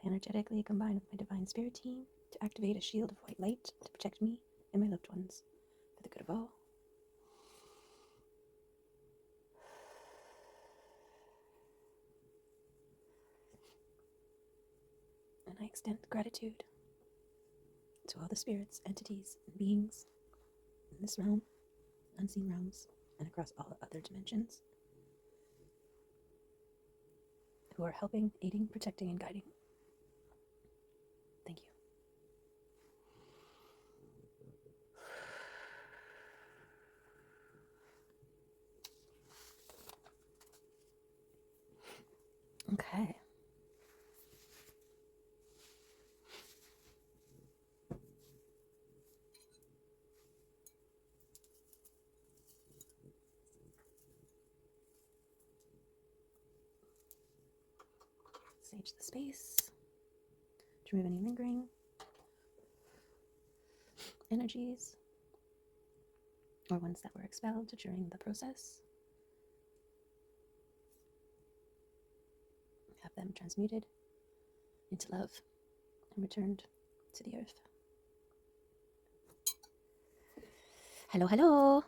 energetically combine with my divine spirit team to activate a shield of white light to protect me and my loved ones for the good of all. And I extend gratitude to all the spirits, entities, and beings in this realm, unseen realms, and across all other dimensions who are helping, aiding, protecting, and guiding. Thank you. Okay. Sage the space to remove any lingering energies or ones that were expelled during the process. Have them transmuted into love and returned to the earth. Hello, hello.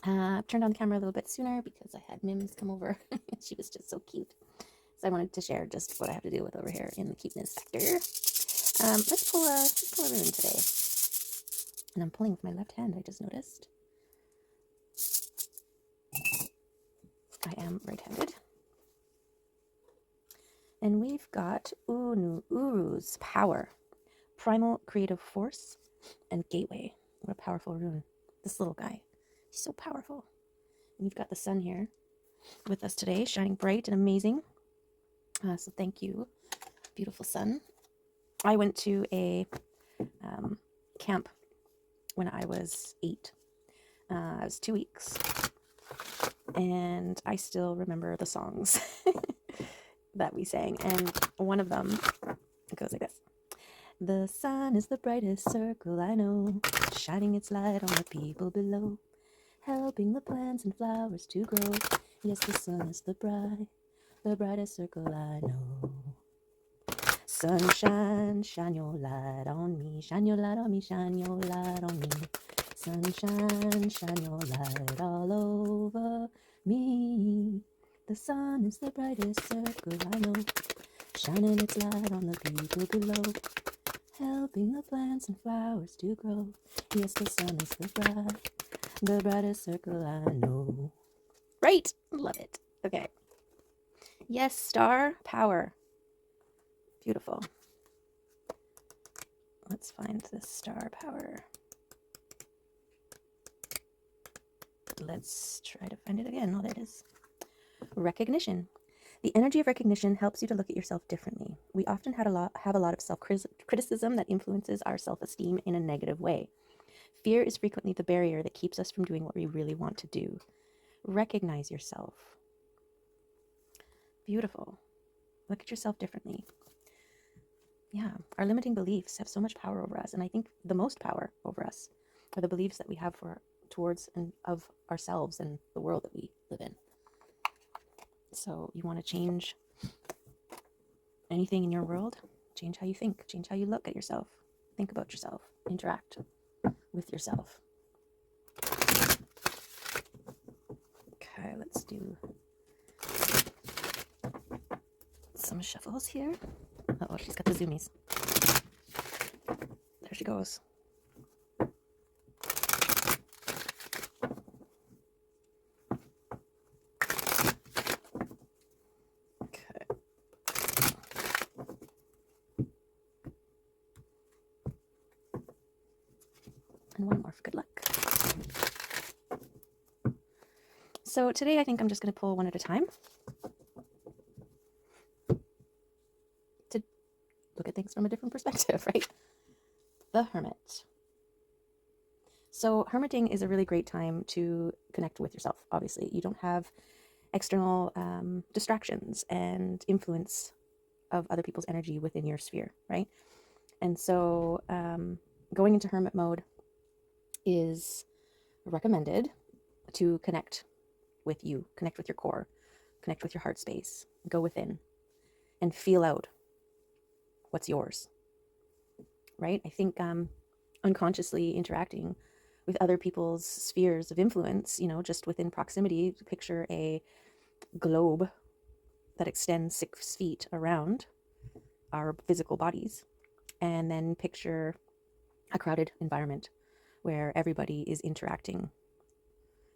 Turned on the camera a little bit sooner because I had Mims come over. She was just so cute. So I wanted to share just what I have to deal with over here in the cuteness factor. Let's pull a rune today. And I'm pulling with my left hand, I just noticed. I am right-handed. And we've got Uru's Power, Primal Creative Force, and Gateway. What a powerful rune. This little guy, he's so powerful. And you've got the sun here with us today, shining bright and amazing. So thank you, beautiful sun. I went to a camp when I was 8. It was 2 weeks. And I still remember the songs that we sang. And one of them goes like this. The sun is the brightest circle I know, shining its light on the people below, helping the plants and flowers to grow. Yes, the sun is the brightest circle I know. Sunshine, shine your light on me, shine your light on me, shine your light on me. Sunshine, shine your light all over me. The sun is the brightest circle I know, shining its light on the people below, helping the plants and flowers to grow. Yes, the sun is the brightest circle I know. Right, love it. Okay. Yes, star power. Beautiful. Let's find this star power. Let's try to find it again. Oh, there it is. Recognition. The energy of recognition helps you to look at yourself differently. We often have a lot of self-criticism that influences our self-esteem in a negative way. Fear is frequently the barrier that keeps us from doing what we really want to do. Recognize yourself. Beautiful. Look at yourself differently. Yeah, our limiting beliefs have so much power over us, and I think the most power over us are the beliefs that we have towards and of ourselves and the world that we live in. So you want to change anything in your world? Change how you think, change how you look at yourself, think about yourself, interact with yourself. Okay, let's do some shuffles here. Oh, she's got the zoomies. There she goes. Okay. And one more for good luck. So today I think I'm just going to pull one at a time to look at things from a different perspective, right? The Hermit. So hermiting is a really great time to connect with yourself, obviously. You don't have external distractions and influence of other people's energy within your sphere, right? And so going into hermit mode is recommended to connect with you, connect with your core, connect with your heart space, go within and feel out what's yours, right? I think unconsciously interacting with other people's spheres of influence, you know, just within proximity, picture a globe that extends 6 feet around our physical bodies, and then picture a crowded environment where everybody is interacting.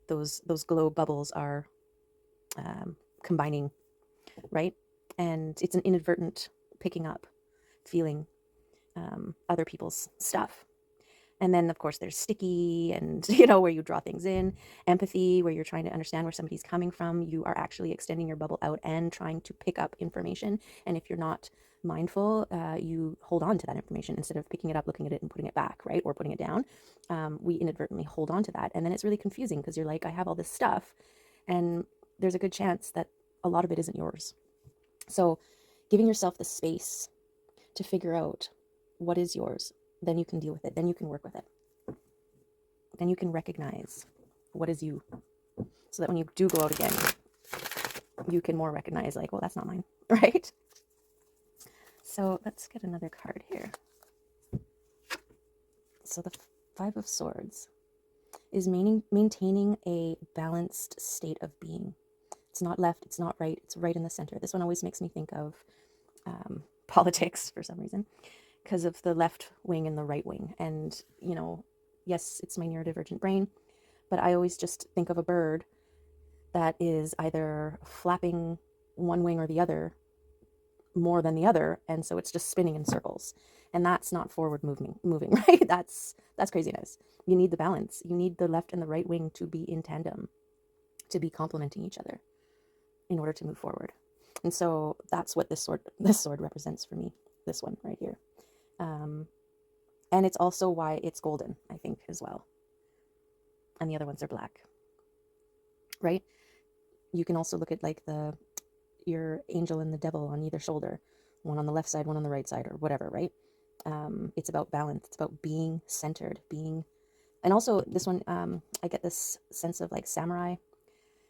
Those globe bubbles are combining, right? And it's an inadvertent picking up, feeling other people's stuff. And then, of course, there's sticky and, you know, where you draw things in. Empathy, where you're trying to understand where somebody's coming from. You are actually extending your bubble out and trying to pick up information. And if you're not mindful, you hold on to that information instead of picking it up, looking at it, and putting it back, right? Or putting it down. We inadvertently hold on to that. And then it's really confusing because you're like, I have all this stuff. And there's a good chance that a lot of it isn't yours. So giving yourself the space to figure out what is yours, then you can deal with it. Then you can work with it. Then you can recognize what is you, so that when you do go out again, you can more recognize, like, well, that's not mine, right? So let's get another card here. So the Five of Swords is maintaining a balanced state of being. It's not left, it's not right, it's right in the center. This one always makes me think of politics for some reason, because of the left wing and the right wing. And, you know, yes, it's my neurodivergent brain, but I always just think of a bird that is either flapping one wing or the other more than the other, and so it's just spinning in circles. And that's not forward moving, right? That's craziness. You need the balance. You need the left and the right wing to be in tandem, to be complementing each other in order to move forward. And so that's what this sword represents for me, this one right here. And it's also why it's golden, I think, as well. And the other ones are black, right? You can also look at like your angel and the devil on either shoulder, one on the left side, one on the right side, or whatever, right? It's about balance. It's about being centered, and also this one, I get this sense of like samurai.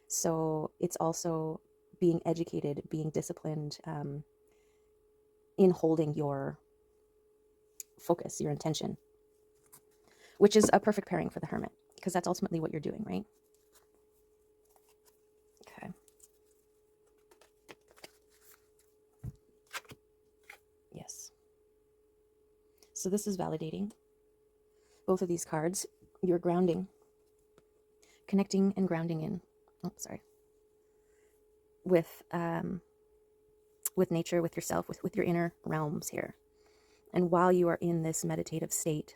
So it's also being educated, being disciplined, in holding your focus, your intention, which is a perfect pairing for the hermit, because that's ultimately what you're doing, right? Okay. Yes. So this is validating. Both of these cards, you're grounding, connecting and grounding in, with nature, with yourself, with your inner realms here. And while you are in this meditative state,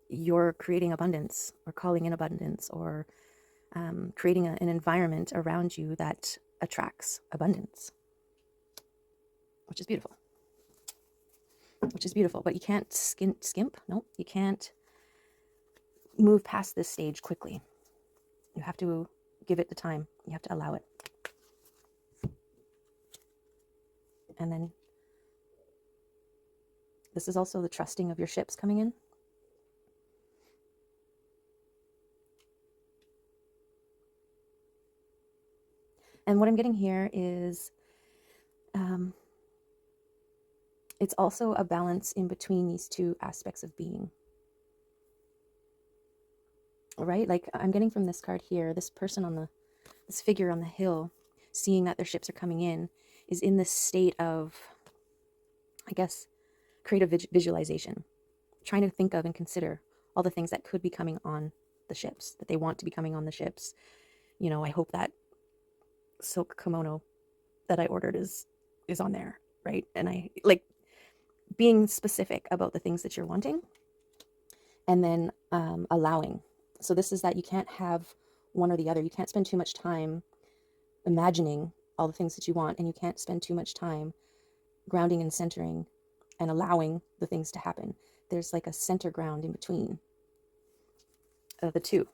you're creating abundance, or calling in abundance, or creating an environment around you that attracts abundance, which is beautiful. But you can't skimp. No, you can't move past this stage quickly. You have to give it the time. You have to allow it. And then this is also the trusting of your ships coming in. And what I'm getting here is it's also a balance in between these two aspects of being. Right? Like I'm getting from this card here, this person this figure on the hill, seeing that their ships are coming in, is in this state of, I guess, creative visualization, trying to think of and consider all the things that could be coming on the ships, that they want to be coming on the ships. You know, I hope that silk kimono that I ordered is on there, right? And I like being specific about the things that you're wanting, and then allowing. So this is that you can't have one or the other. You can't spend too much time imagining all the things that you want, and you can't spend too much time grounding and centering and allowing the things to happen. There's like a center ground in between the two.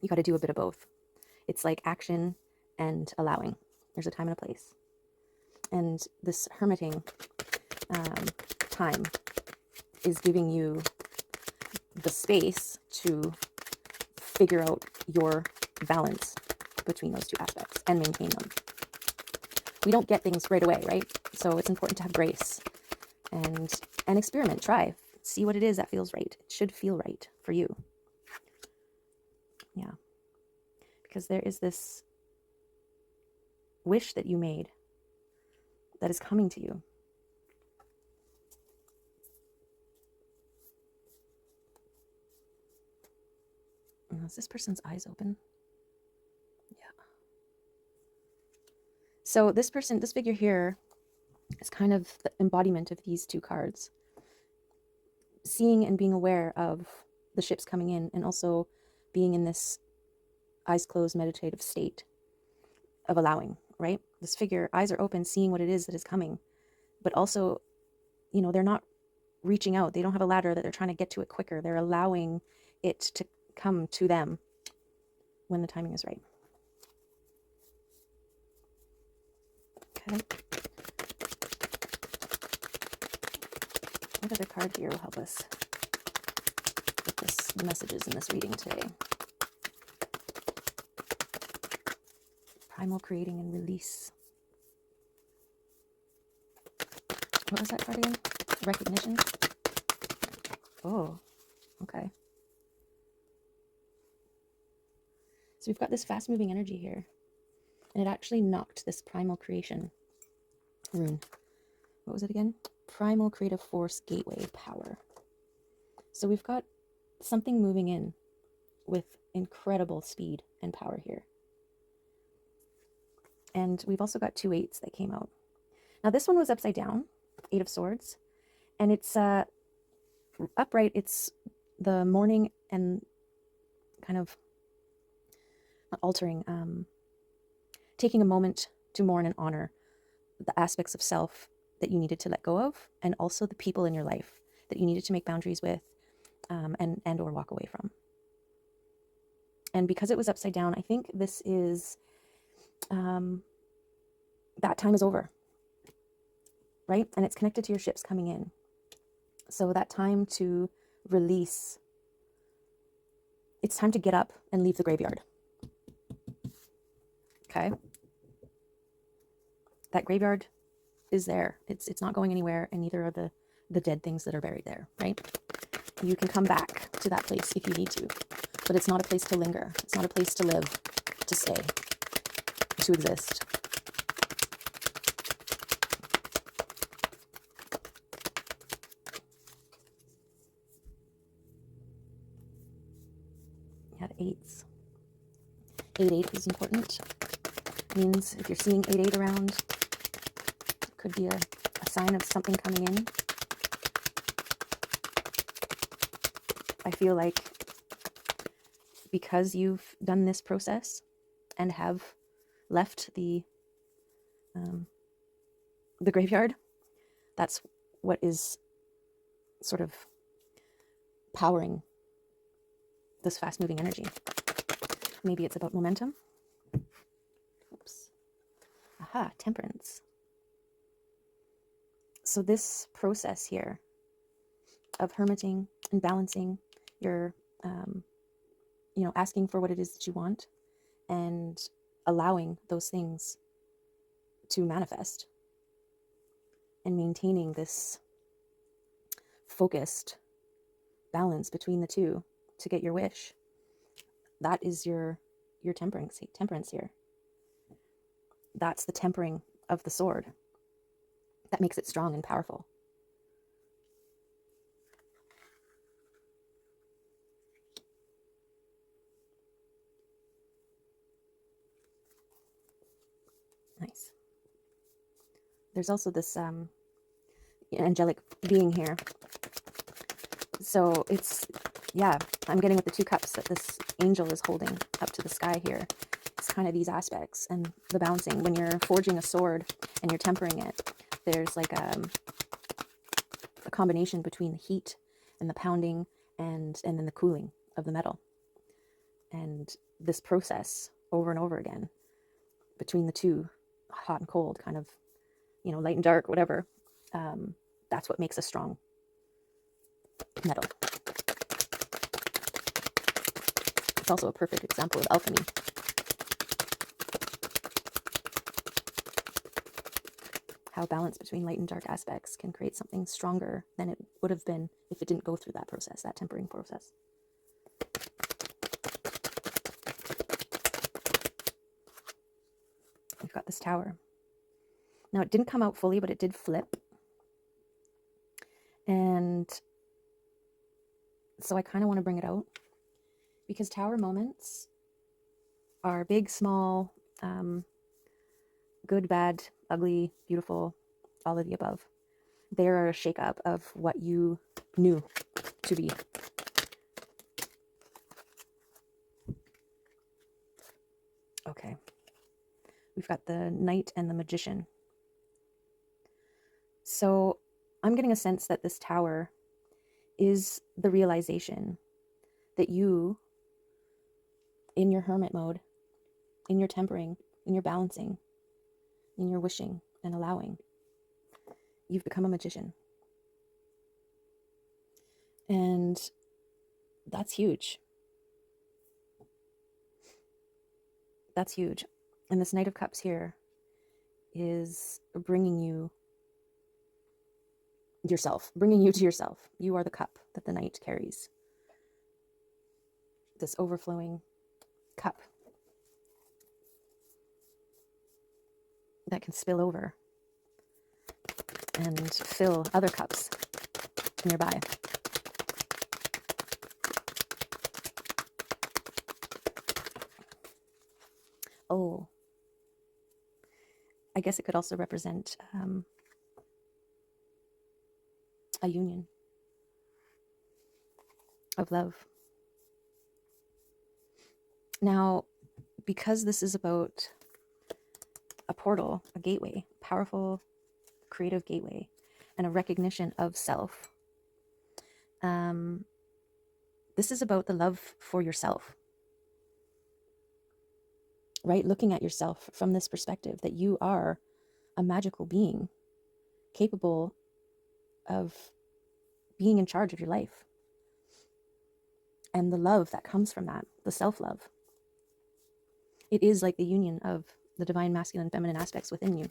You got to do a bit of both. It's like action and allowing. There's a time and a place. And this hermiting time is giving you the space to figure out your balance between those two aspects and maintain them. We don't get things right away, right? So it's important to have grace and experiment, try, see what it is that feels right. It should feel right for you. Yeah. Because there is this wish that you made that is coming to you. Is this person's eyes open? Yeah. So this person, this figure here, is kind of the embodiment of these two cards. Seeing and being aware of the ships coming in, and also being in this eyes closed meditative state of allowing, right? This figure, eyes are open, seeing what it is that is coming, but also, you know, they're not reaching out. They don't have a ladder that they're trying to get to it quicker. They're allowing it to come to them when the timing is right. Okay. What other card here will help us with the messages in this reading today? Primal creating and release. What was that card again? Recognition? Oh, okay. So we've got this fast-moving energy here. And it actually knocked this primal creation rune. What was it again? Primal creative force gateway power. So we've got something moving in with incredible speed and power here. And we've also got 2 8s that came out. Now this one was upside down, 8 of Swords. And it's upright. It's the mourning and kind of not altering, taking a moment to mourn and honor the aspects of self that you needed to let go of, and also the people in your life that you needed to make boundaries with, and or walk away from. And because it was upside down, I think this is, that time is over, right? And it's connected to your ships coming in. So that time to release, it's time to get up and leave the graveyard. Okay? That graveyard is there. It's not going anywhere, and neither are the dead things that are buried there, right? You can come back to that place if you need to, but it's not a place to linger. It's not a place to live, to stay, to exist. You have 8s. 8-8 is important. Means if you're seeing 8-8 around, it could be a sign of something coming in. I feel like because you've done this process and have left the graveyard, that's what is sort of powering this fast-moving energy. Maybe it's about momentum. Oops. Aha, temperance. So this process here of hermiting and balancing your, asking for what it is that you want and allowing those things to manifest and maintaining this focused balance between the two to get your wish. That is your temperance here. That's the tempering of the sword that makes it strong and powerful. Nice. There's also this angelic being here. So it's, yeah, I'm getting with the 2 cups that this angel is holding up to the sky here. It's kind of these aspects and the balancing. When you're forging a sword and you're tempering it, there's like a combination between the heat and the pounding and then the cooling of the metal. And this process over and over again between the two, hot and cold, kind of, light and dark, whatever, that's what makes a strong metal. It's also a perfect example of alchemy. how balance between light and dark aspects can create something stronger than it would have been if it didn't go through that process, that tempering process. We've got this tower. Now, it didn't come out fully, but it did flip. And so I kind of want to bring it out because tower moments are big, small, good, bad, ugly, beautiful, all of the above. They're a shakeup of what you knew to be. Okay. We've got the Knight and the Magician. So I'm getting a sense that this tower is the realization that you, in your hermit mode, in your tempering, in your balancing, in your wishing and allowing, you've become a magician. And that's huge. That's huge. And this Knight of Cups here is bringing you yourself, bringing you to yourself. You are the cup that the Knight carries. This overflowing cup that can spill over and fill other cups nearby. Oh, I guess it could also represent a union of love. Now, because this is about a portal, a gateway, powerful, creative gateway, and a recognition of self, this is about the love for yourself, right? Looking at yourself from this perspective that you are a magical being capable of being in charge of your life, and the love that comes from that, the self-love. It is like the union of the divine masculine and feminine aspects within you.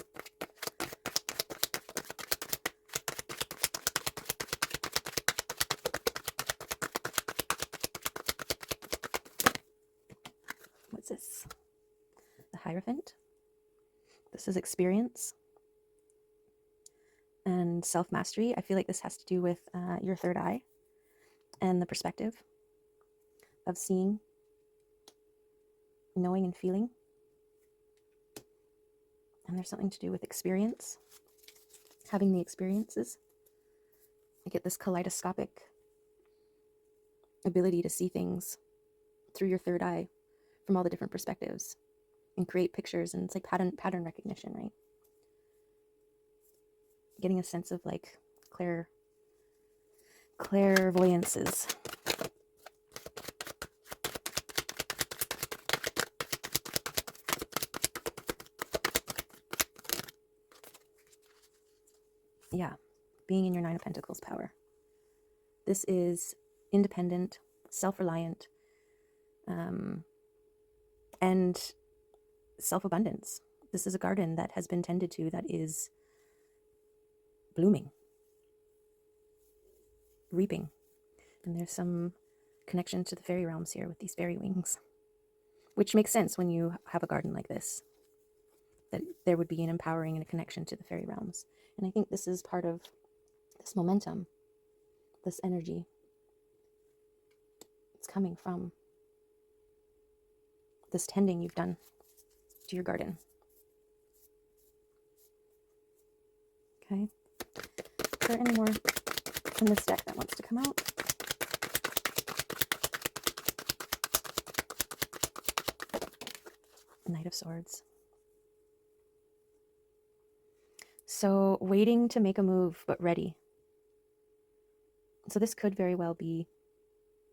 What's this? The Hierophant. This is experience and self-mastery. I feel like this has to do with your third eye and the perspective of seeing, knowing, and feeling. And there's something to do with experience, having the experiences. I get this kaleidoscopic ability to see things through your third eye from all the different perspectives and create pictures, and it's like pattern recognition, right? Getting a sense of like clairvoyances. Yeah, being in your Nine of Pentacles power. This is independent, self-reliant, and self-abundance. This is a garden that has been tended to, that is blooming, reaping. And there's some connection to the fairy realms here with these fairy wings, which makes sense when you have a garden like this, that there would be an empowering and a connection to the fairy realms. And I think this is part of this momentum, this energy. It's coming from this tending you've done to your garden. Okay. Is there any more from this deck that wants to come out? Knight of Swords. So waiting to make a move, but ready. So this could very well be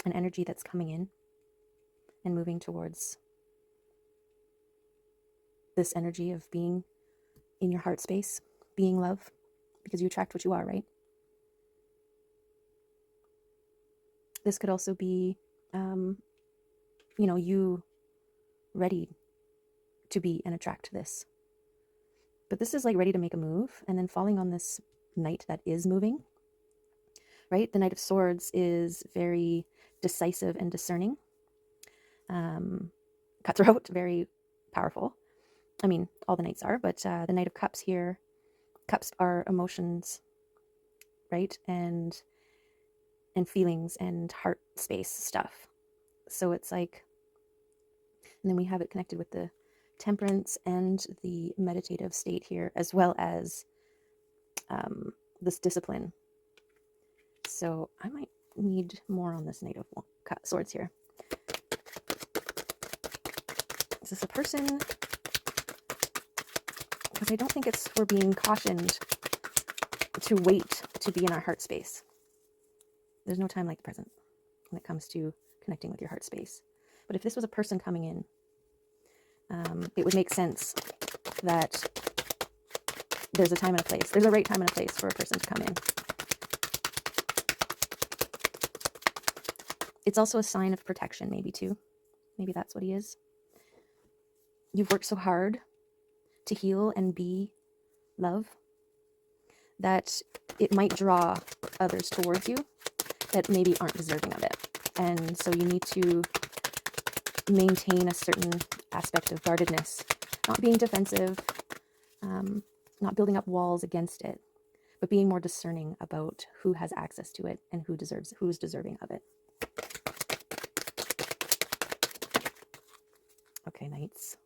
an energy that's coming in and moving towards this energy of being in your heart space, being love, because you attract what you are, right? This could also be, you ready to be and attract this. But this is like ready to make a move, and then falling on this knight that is moving, right? The Knight of Swords is very decisive and discerning. Cutthroat, very powerful. I mean, all the knights are, but the Knight of Cups here, cups are emotions, right? And feelings and heart space stuff. So it's like, and then we have it connected with the temperance and the meditative state here, as well as this discipline. So I might need more on this Knight of Swords here. Is this a person? Because I don't think we're being cautioned to wait to be in our heart space. There's no time like the present when it comes to connecting with your heart space. But if this was a person coming in, it would make sense that there's a time and a place. There's a right time and a place for a person to come in. It's also a sign of protection, maybe too. Maybe that's what he is. You've worked so hard to heal and be love that it might draw others towards you that maybe aren't deserving of it. And so you need to maintain a certain aspect of guardedness, not being defensive, not building up walls against it, but being more discerning about who has access to it and who's deserving of it. Okay, knights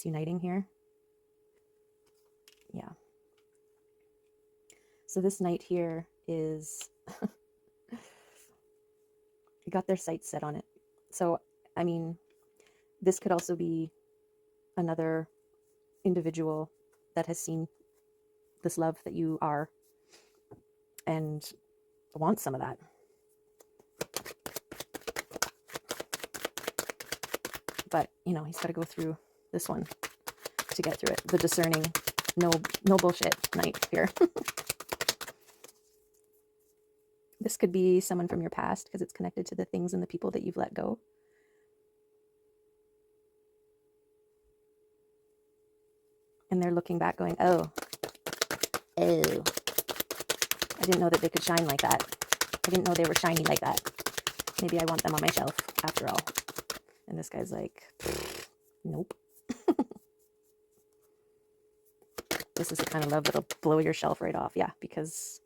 uniting here. Yeah. So this knight here is got their sights set on it. So, I mean, this could also be another individual that has seen this love that you are and wants some of that. But, you know, he's got to go through this one to get through it. The discerning, no bullshit knight here. This could be someone from your past because it's connected to the things and the people that you've let go. And they're looking back going, oh, I didn't know that they could shine like that. I didn't know they were shiny like that. Maybe I want them on my shelf after all. And this guy's like, nope. This is the kind of love that'll blow your shelf right off. Yeah, because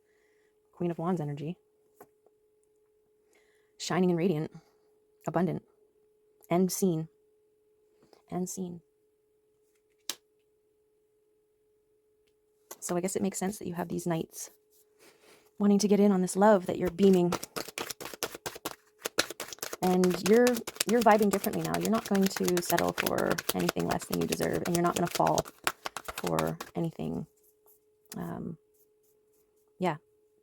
Queen of Wands energy. Shining and radiant. Abundant. And seen. And seen. So I guess it makes sense that you have these knights wanting to get in on this love that you're beaming. And you're vibing differently now. You're not going to settle for anything less than you deserve, and you're not going to fall for anything. Yeah,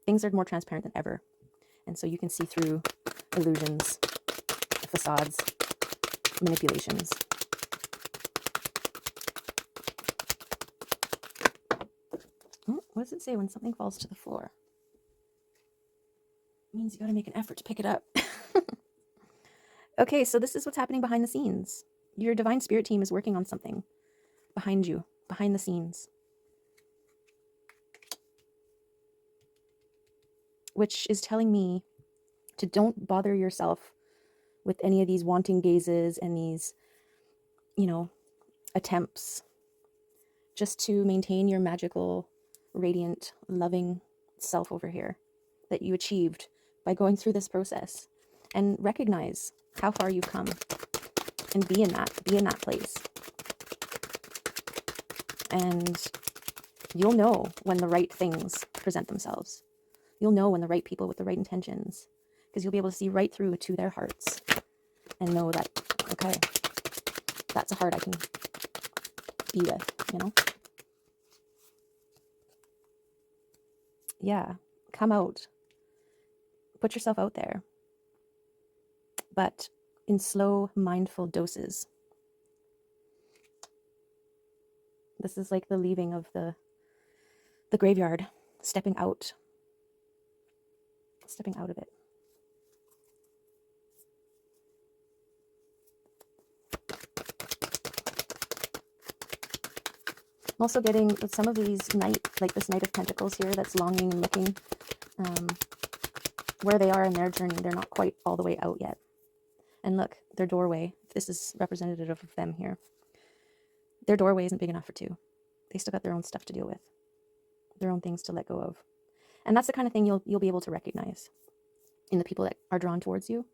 things are more transparent than ever, and so you can see through illusions, facades, manipulations. What does it say when something falls to the floor? It means you got to make an effort to pick it up. Okay, so this is what's happening behind the scenes. Your divine spirit team is working on something behind you, behind the scenes. Which is telling me to don't bother yourself with any of these wanting gazes and these, attempts just to maintain your magical, radiant, loving self over here that you achieved by going through this process, and recognize how far you've come and be in that place. And you'll know when the right things present themselves. You'll know when the right people with the right intentions, because you'll be able to see right through to their hearts and know that, okay, that's a heart I can be with, Yeah, come out. Put yourself out there. But in slow, mindful doses. This is like the leaving of the graveyard, stepping out of it. I'm also getting with some of these Knight, like this Knight of Pentacles here that's longing and looking where they are in their journey. They're not quite all the way out yet. And look, their doorway, this is representative of them here. Their doorway isn't big enough for two. They still got their own stuff to deal with, their own things to let go of. And that's the kind of thing you'll be able to recognize in the people that are drawn towards you.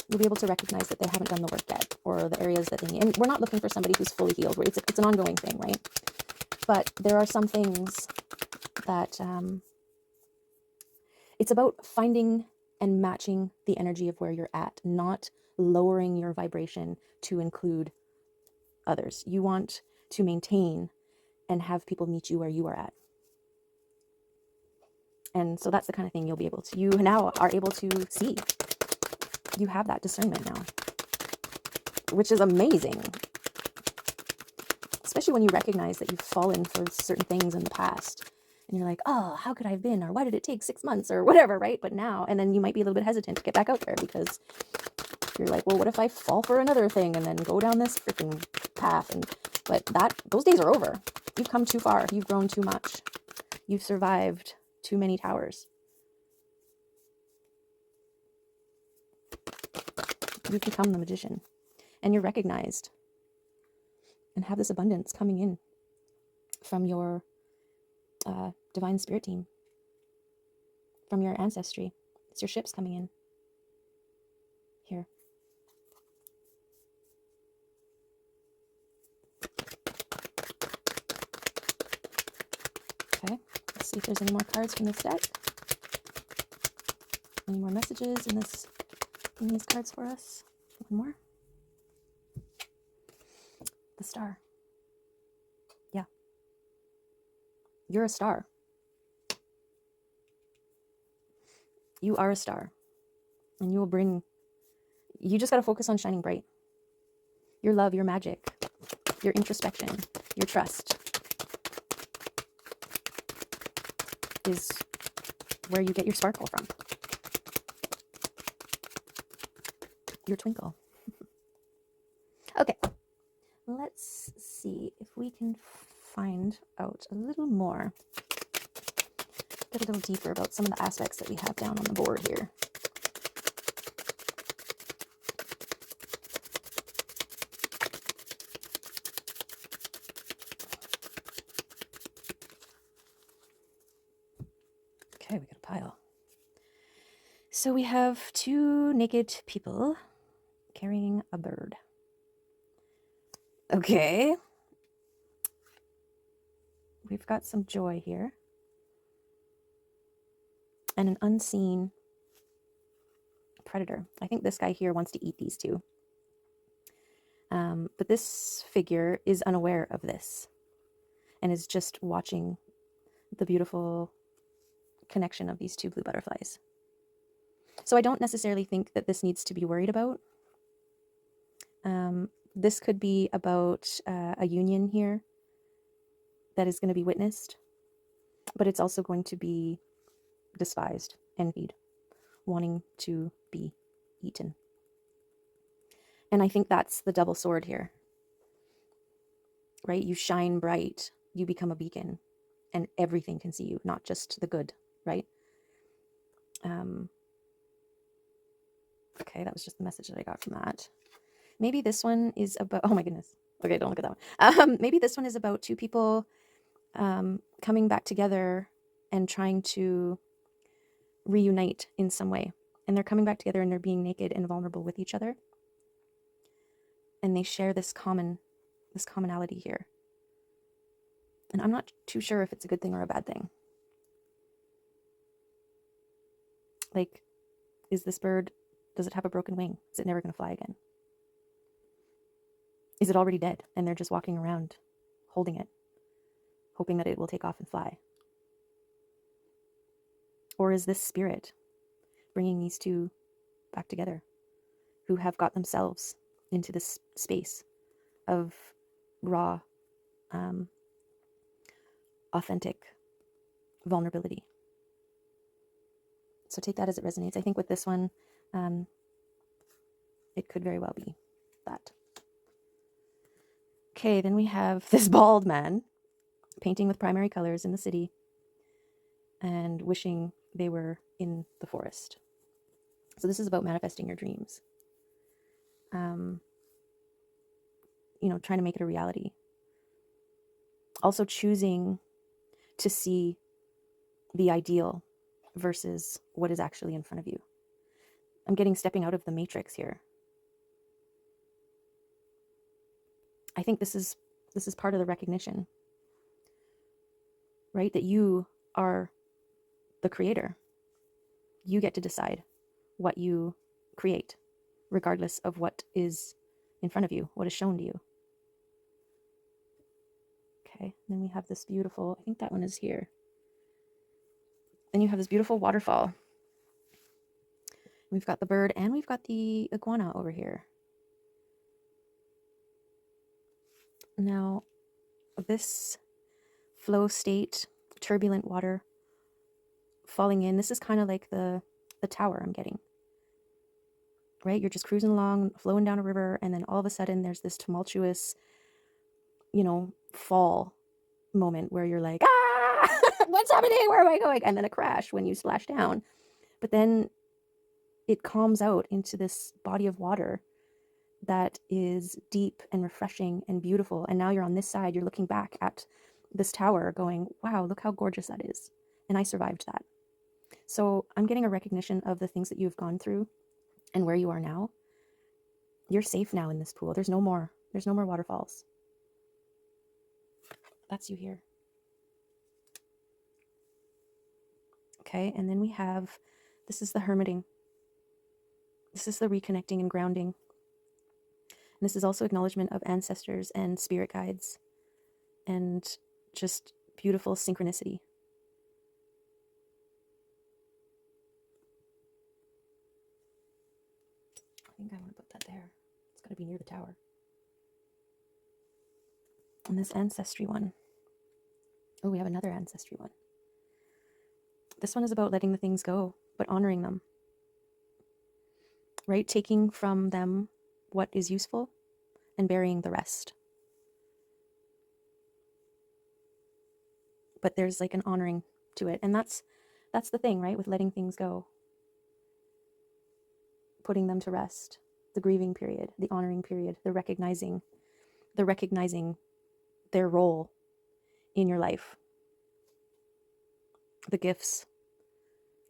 You'll be able to recognize that they haven't done the work yet, or the areas that they need. And we're not looking for somebody who's fully healed. It's an ongoing thing, right? But there are some things that it's about finding and matching the energy of where you're at, not lowering your vibration to include others. You want to maintain and have people meet you where you are at. And so that's the kind of thing you now are able to see. You have that discernment now, which is amazing. Especially when you recognize that you've fallen for certain things in the past. And you're like, oh, how could I have been? Or why did it take 6 months? Or whatever, right? But now, and then you might be a little bit hesitant to get back out there because you're like, well, what if I fall for another thing and then go down this freaking path? But those days are over. You've come too far. You've grown too much. You've survived too many towers. You've become the magician. And you're recognized. And have this abundance coming in from your divine spirit team. From your ancestry. It's your ships coming in. Here. Okay, let's see if there's any more cards from this deck. Any more messages in these cards for us? One more. The star. Yeah. You're a star. You are a star. And you just got to focus on shining bright. Your love, your magic, your introspection, your trust is where you get your sparkle from. Your twinkle. Okay. Let's see if we can find out a little more. Get a little deeper about some of the aspects that we have down on the board here. Okay, we got a pile. So we have two naked people carrying a bird. Okay. We've got some joy here. And an unseen predator. I think this guy here wants to eat these two. But this figure is unaware of this and is just watching the beautiful connection of these two blue butterflies. So I don't necessarily think that this needs to be worried about. This could be about a union here that is going to be witnessed, but it's also going to be despised, envied, wanting to be eaten. And I think that's the double sword here, right? You shine bright, you become a beacon, and everything can see you, not just the good, right? Okay, that was just the message that I got from that. Maybe this one is about, oh my goodness. Okay, don't look at that one. Maybe this one is about two people coming back together and trying to reunite in some way. And they're coming back together and they're being naked and vulnerable with each other. And they share this commonality here. And I'm not too sure if it's a good thing or a bad thing. Like, is this bird, does it have a broken wing? Is it never going to fly again? Is it already dead and they're just walking around holding it, hoping that it will take off and fly? Or is this spirit bringing these two back together who have got themselves into this space of raw, authentic vulnerability? So take that as it resonates. I think with this one, it could very well be that. Okay, then we have this bald man painting with primary colors in the city and wishing they were in the forest. So this is about manifesting your dreams. Trying to make it a reality. Also choosing to see the ideal versus what is actually in front of you. I'm getting stepping out of the matrix here. I think this is part of the recognition, right? That you are the creator. You get to decide what you create, regardless of what is in front of you, what is shown to you. Okay, then we have this beautiful, I think that one is here. Then you have this beautiful waterfall. We've got the bird and we've got the iguana over here. Now, this flow state, turbulent water falling in, this is kind of like the tower I'm getting. Right? You're just cruising along, flowing down a river, and then all of a sudden there's this tumultuous, fall moment where you're like, ah, what's happening? Where am I going? And then a crash when you splash down. But then it calms out into this body of water that is deep and refreshing and beautiful. And now you're on this side, you're looking back at this tower going, wow, look how gorgeous that is. And I survived that. So I'm getting a recognition of the things that you've gone through and where you are now. You're safe now in this pool. There's no more waterfalls. That's you here. Okay, and then we have, this is the hermiting. This is the reconnecting and grounding. And this is also acknowledgement of ancestors and spirit guides and just beautiful synchronicity. I think I want to put that there. It's got to be near the tower. And this ancestry one. Oh, we have another ancestry one. This one is about letting the things go, but honoring them. Right? Taking from them what is useful and burying the rest. But there's like an honoring to it. And that's the thing, right? With letting things go. Putting them to rest. The grieving period, the honoring period, the recognizing their role in your life. The gifts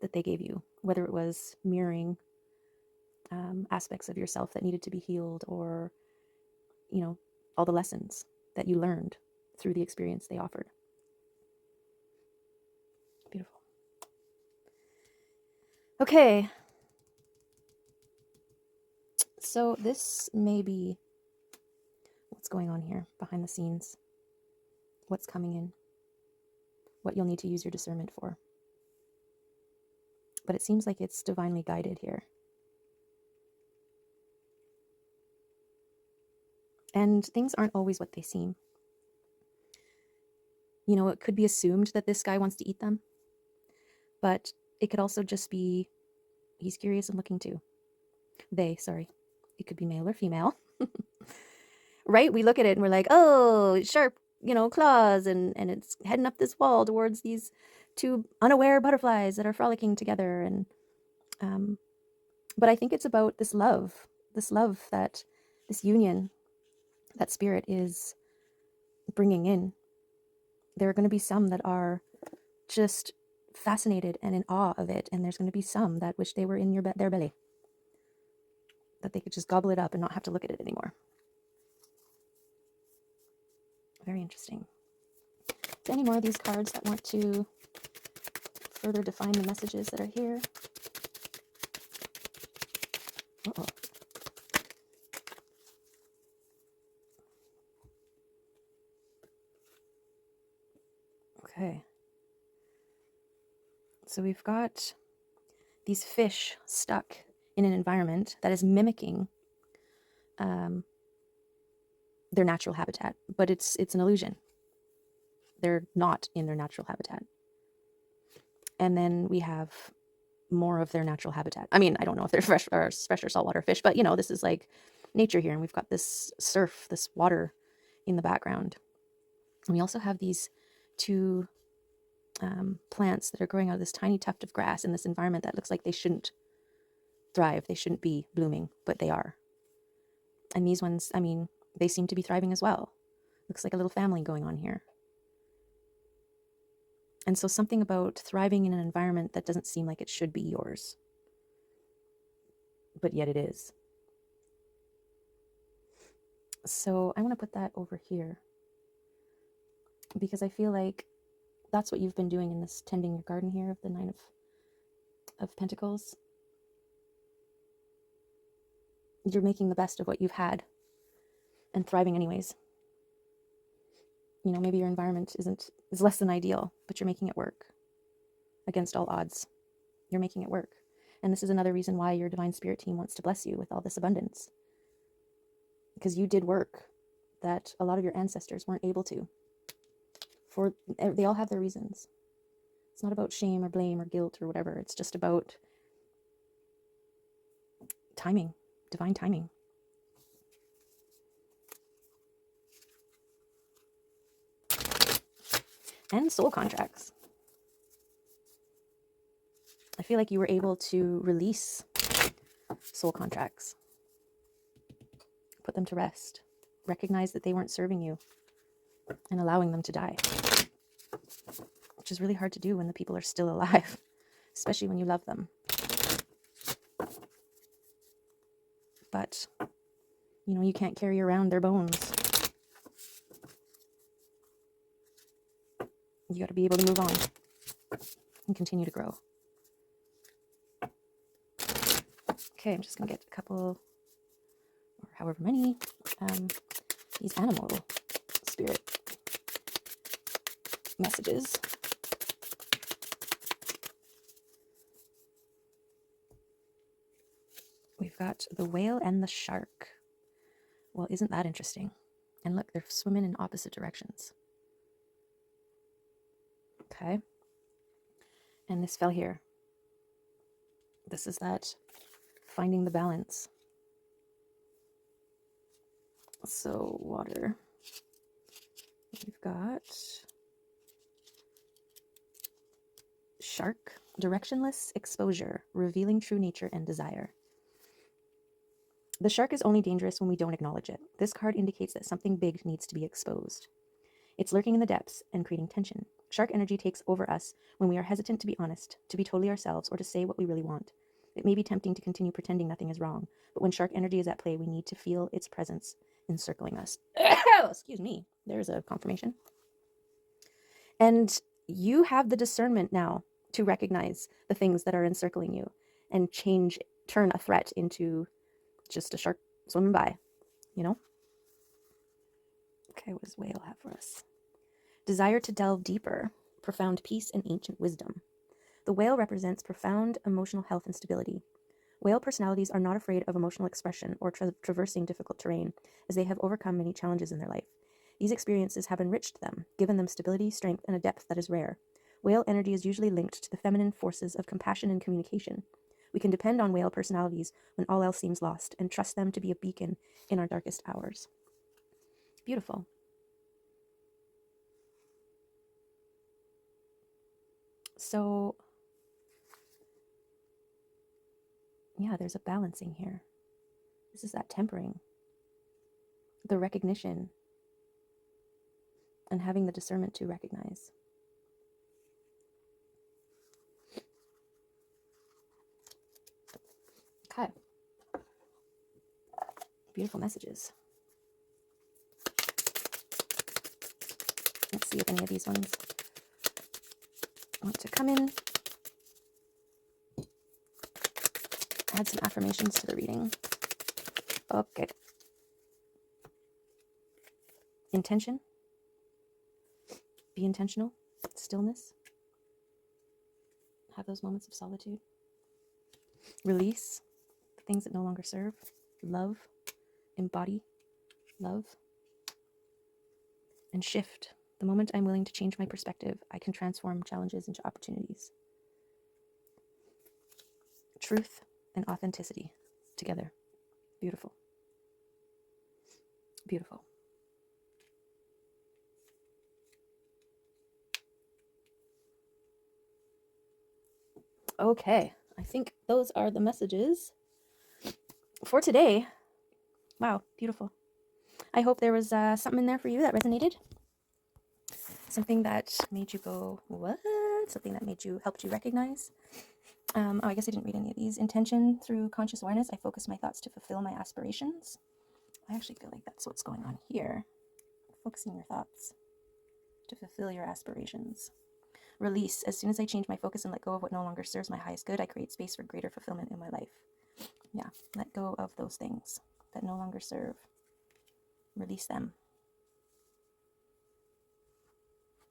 that they gave you, whether it was mirroring aspects of yourself that needed to be healed, or all the lessons that you learned through the experience they offered. Beautiful. Okay, so this may be what's going on here behind the scenes, what's coming in, what you'll need to use your discernment for. But it seems like it's divinely guided here. And things aren't always what they seem. It could be assumed that this guy wants to eat them, but it could also just be he's curious and looking too. It could be male or female. Right? We look at it and we're like, oh, sharp, claws, and it's heading up this wall towards these two unaware butterflies that are frolicking together. And but I think it's about this love, that this union that spirit is bringing in. There are going to be some that are just fascinated and in awe of it, and there's going to be some that wish they were in their belly, that they could just gobble it up and not have to look at it anymore. Very interesting. Is there any more of these cards that want to further define the messages that are here? Uh-oh. Okay. So we've got these fish stuck in an environment that is mimicking their natural habitat, but it's an illusion. They're not in their natural habitat. And then we have more of their natural habitat. I mean, I don't know if they're fresh or saltwater fish, but this is like nature here, and we've got this surf, this water in the background. And we also have these two plants that are growing out of this tiny tuft of grass in this environment that looks like they shouldn't thrive. They shouldn't be blooming, but they are. And these ones, I mean, they seem to be thriving as well. Looks like a little family going on here. And so something about thriving in an environment that doesn't seem like it should be yours, but yet it is. So I want to put that over here because I feel like that's what you've been doing in this tending your garden here of the Nine of Pentacles. You're making the best of what you've had and thriving anyways. You know, maybe your environment is less than ideal, but you're making it work against all odds. You're making it work. And this is another reason why your divine spirit team wants to bless you with all this abundance. Because you did work that a lot of your ancestors weren't able to. They all have their reasons. It's not about shame or blame or guilt or whatever. It's just about timing, divine timing. And soul contracts. I feel like you were able to release soul contracts. Put them to rest. Recognize that they weren't serving you and allowing them to die. Which is really hard to do when the people are still alive, especially when you love them. But, you know, you can't carry around their bones. You got to be able to move on and continue to grow. Okay, I'm just going to get a couple, or however many, these animal spirit messages. We've got the whale and the shark. Well, isn't that interesting? And look, they're swimming in opposite directions. Okay. And this fell here. This is that finding the balance. So water. We've got shark, directionless exposure, revealing true nature and desire. The shark is only dangerous when we don't acknowledge it. This card indicates that something big needs to be exposed. It's lurking in the depths and creating tension. Shark energy takes over us when we are hesitant to be honest, to be totally ourselves, or to say what we really want. It may be tempting to continue pretending nothing is wrong, but when shark energy is at play, we need to feel its presence encircling us. Excuse me. There's a confirmation. And you have the discernment now to recognize the things that are encircling you and turn a threat into just a shark swimming by, you know? Okay, what does whale have for us? Desire to delve deeper, profound peace and ancient wisdom. The whale represents profound emotional health and stability. Whale personalities are not afraid of emotional expression or traversing difficult terrain, as they have overcome many challenges in their life. These experiences have enriched them, given them stability, strength, and a depth that is rare. Whale energy is usually linked to the feminine forces of compassion and communication. We can depend on whale personalities when all else seems lost, and trust them to be a beacon in our darkest hours. Beautiful. So, yeah, there's a balancing here. This is that tempering, the recognition, and having the discernment to recognize. Okay. Beautiful messages. Let's see if any of these ones want to come in. Add some affirmations to the reading. Okay. Intention. Be intentional. Stillness. Have those moments of solitude. Release the things that no longer serve. Love. Embody love. And shift. The moment I'm willing to change my perspective, I can transform challenges into opportunities. Truth and authenticity together. Beautiful. Beautiful. Okay, I think those are the messages for today. Wow, beautiful. I hope there was something in there for you that resonated. Something that made you go, what? Something that made you, helped you recognize. Oh, I guess I didn't read any of these. Intention through conscious awareness. I focus my thoughts to fulfill my aspirations. I actually feel like that's what's going on here. Focusing your thoughts to fulfill your aspirations. Release. As soon as I change my focus and let go of what no longer serves my highest good, I create space for greater fulfillment in my life. Yeah, let go of those things that no longer serve. Release them.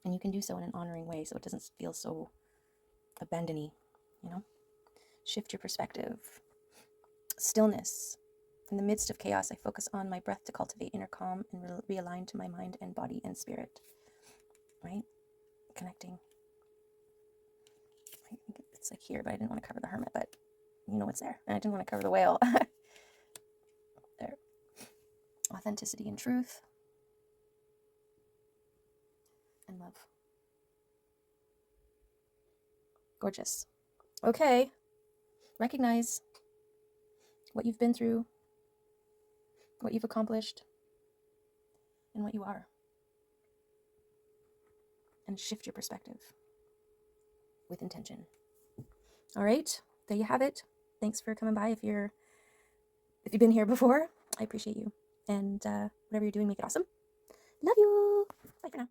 And you can do so in an honoring way so it doesn't feel so abandony, you know? Shift your perspective. Stillness. In the midst of chaos, I focus on my breath to cultivate inner calm and realign to my mind and body and spirit. Right? Connecting. I think it's like here, but I didn't want to cover the hermit, but you know what's there. And I didn't want to cover the whale. There. Authenticity and truth. And love. Gorgeous. Okay. Recognize what you've been through, what you've accomplished, and what you are. And shift your perspective with intention. All right, there you have it. Thanks for coming by. If you've been here before, I appreciate you. And whatever you're doing, make it awesome. Love you. Bye for now.